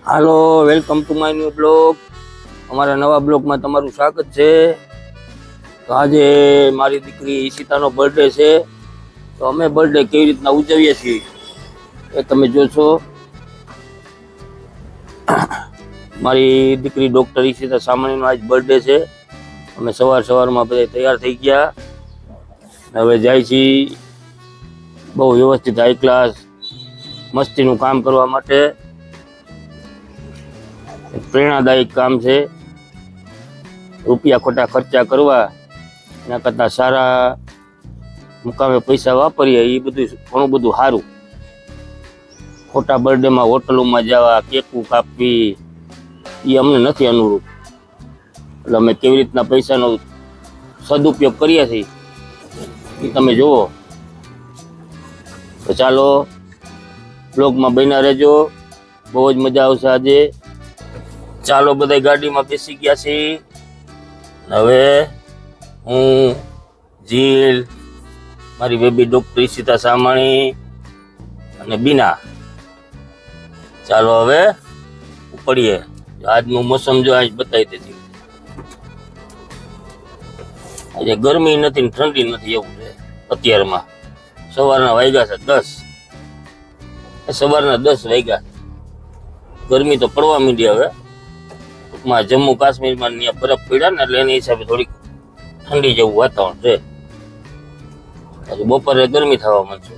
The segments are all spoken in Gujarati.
Hello, welcome to my new blog. અમારા નવા બ્લોગમાં તમારું સ્વાગત છે. તો આજે મારી દીકરી ઈશિતાનો બર્થડે છે. તો અમે બર્થડે કેવી રીતના ઉજવીએ છીએ એ તમે જોશો. મારી દીકરી ડૉક્ટર ઈશિતા સામાણીનો આજ બર્થડે છે. અમે સવારમાં બધા તૈયાર થઈ ગયા. હવે જાય છીએ બહુ વ્યવસ્થિત હાઈ ક્લાસ મસ્તીનું કામ કરવા માટે. પ્રેરણાદાયક કામ છે. રૂપિયા ખોટા ખર્ચા કરવા એના કરતાં સારા મુકામે પૈસા વાપરીએ એ બધું ઘણું બધું સારું. ખોટા બર્થડેમાં હોટલોમાં જવા કેકું કાપવી એ અમને નથી અનુરૂપ. એટલે અમે કેવી રીતના પૈસાનો સદુપયોગ કરીએ છીએ એ તમે જુઓ. તો ચાલો બ્લોગમાં બન્યા રહેજો, બહુ જ મજા આવશે આજે. ચાલો બધા ગાડીમાં બેસી ગયા છીએ. હવે હું, જીલ, મારી બેબી ડૉક્ટર ઈશિતા સામાણી અને બીના, ચાલો હવે ઉપડીએ. આજનું મોસમ જો આજ બતાવી દેતી. આજે ગરમી નથી ને ઠંડી નથી એવું છે અત્યારમાં. સવારના વાગ્યા છે 10. સવારના 10 વાગ્યા. ગરમી તો પડવા માંડી હવે. ટૂંકમાં જમ્મુ કાશ્મીરમાં ત્યાં બરફ પડ્યા ને એટલે એની હિસાબે થોડીક ઠંડી જેવું વાતાવરણ છે. હજુ બપોરે ગરમી થવા માંડશે.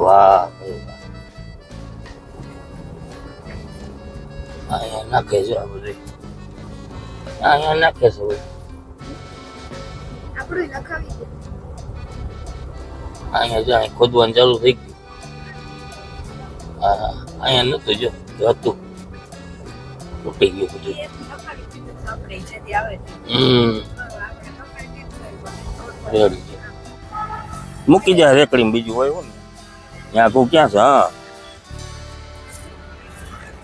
વાહ અહીંયા નાખે છે આ બધું. અહીંયા નાખે છે અહીંયા જ્યાં ખોદવાનું ચાલુ થઈ ગયું. હા અહીંયા નતું જો હતું તૂટી ગયું બધું. મૂકી જાય રેકડી બીજું હોય ને ત્યાં કહું ક્યાં છે. હા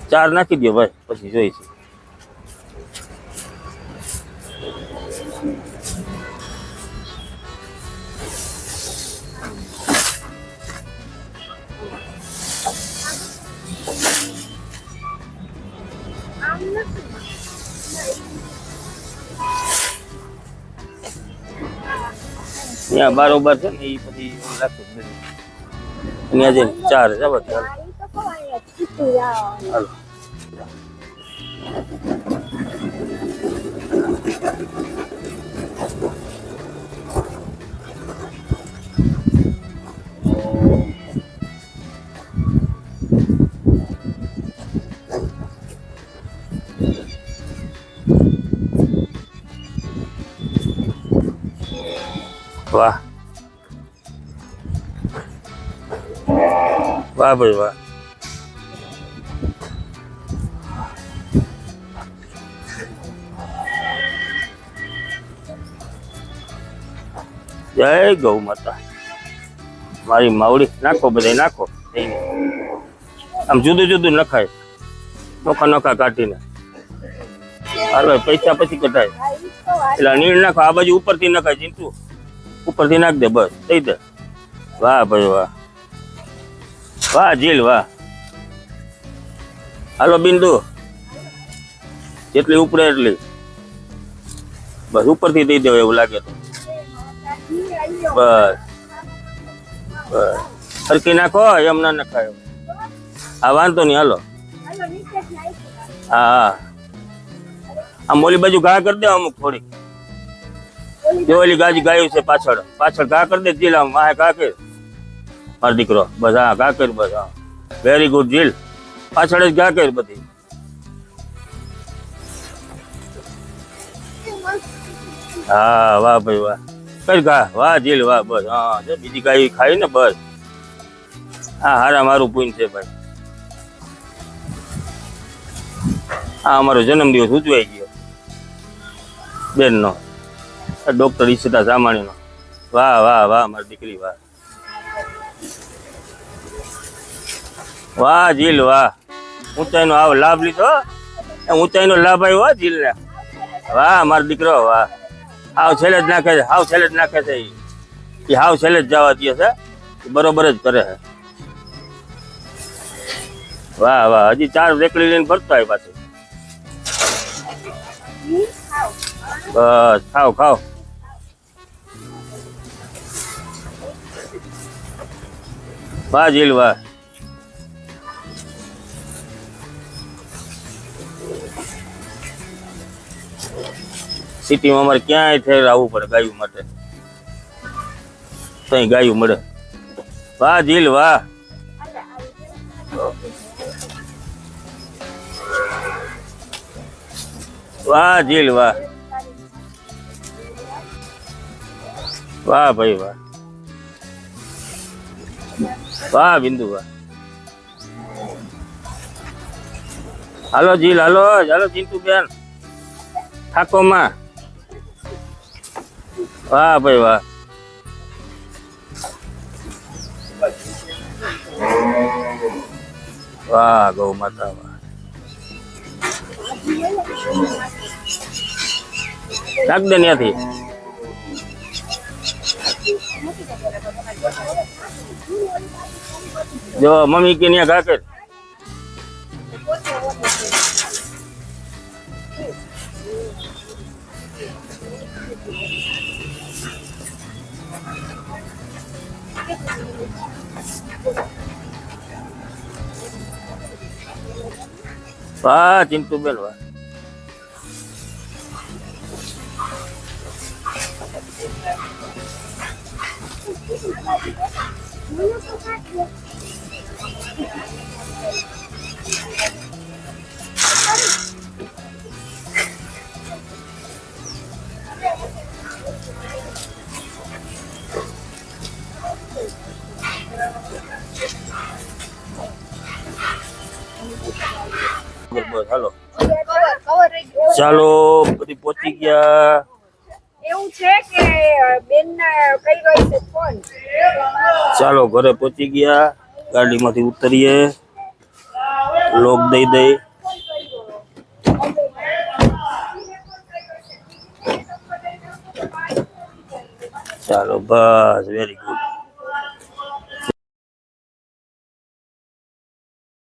4 નાખી દો ભાઈ, પછી જોઈશું. ત્યાં બારોબાર છે ને એ પછી રાખું જ નથી. ત્યાં જઈને 4 જબર. હાલો વાહ વાહ ભાઈ વાહ. જય ગૌ માતા. મારી માવડી નાખો, બધા નાખો. આમ જુદું જુદું નખાય, નોખા નોખા કાઢીને. હાલો પૈસા પછી કઢાય. એટલે નીણ નાખો. આ બાજુ ઉપરથી નખાય. ચીંટુ ઉપરથી નાખ દે, બસ થઈ દે. વાહ ભાઈ વાહ. વાહ જીલ વાહ. હાલો બિંદુ, જેટલી ઉપરે એટલી બસ ઉપરથી દઈ દેવાય એવું લાગે તો. બસ બસ સરખી નાખો, એમ ના નખાય. હા વાંધો નહીં. હાલો હા હા. આમ મોલી બાજુ ઘા કરી દે અમુક થોડીક. જો ઓલી ગાયું છે પાછળ પાછળ ઘા કરી દે જીલ. આમ વાહે ઘા કર મારો દીકરો. બસ હા ઘા કર. બસ હા વેરી ગુડ જીલ. પાછળ જ ઘા કર બધી. હા વાહ ભાઈ વાહ. કઈ ઘા. વાહ જીલ વાહ. બસ હા જો બીજી ગાય ખાઈ ને બસ. હા હારા મારું પૂન છે ભાઈ. હા અમારો જન્મદિવસ ઉજવાઈ ગયો બેનનો, ડૉક્ટર ઈશિતા સામાણીનો. વાહ વાહ વાહ મારી દીકરી વાહ. વાહ જીલ વાહ. ઊંચાઈનો આવો લાભ લીધો. ઊંચાઈનો લાભ આવ્યો જીલને. વાહ મારો દીકરો વાહ. હાવ છેલ્લે જ નાખે છે. હાવ છેલ્લે જ નાખે છે. એ હાવ છેલ્લે જ જવા દે છે. બરોબર જ કરે છે. વાહ વાહ, હજી 4 રેકડી લઈને ફરતો હોય પાછું. બસ ખાઓ ખાઓ. વાહ જીલ વાહ. સિટીમાં અમારે ક્યાંય ઠેર આવવું પડે ગાયું માટે, કઈ ગાયું મળે. વાહ જીલ વાહ. વાહ જીલ વાહ. વાહ ભાઈ વાહ. વાહ બિંદુ વાહ. હાલો જીલ હાલો, હાલો ચિંટુ બેન ઠાકો માં. વાહ ભાઈ વાહ. વાહ ગૌ માતા વાહ. નાખ દે ત્યાંથી. જો મમ્મી કે ત્યાં ઘા કર. વાહ ચિંટુ બેન વાહ. બસ હાલો ચાલો બધી પહોંચી ગયા. એવું છે કે બેન ના કઈ ગઈ છે ફોન. ચાલો ઘરે પહોંચી ગયા, ગાડીમાંથી ઉતરીએ, લોક દઈ દઈ. ચાલો બસ વેરી ગુડ.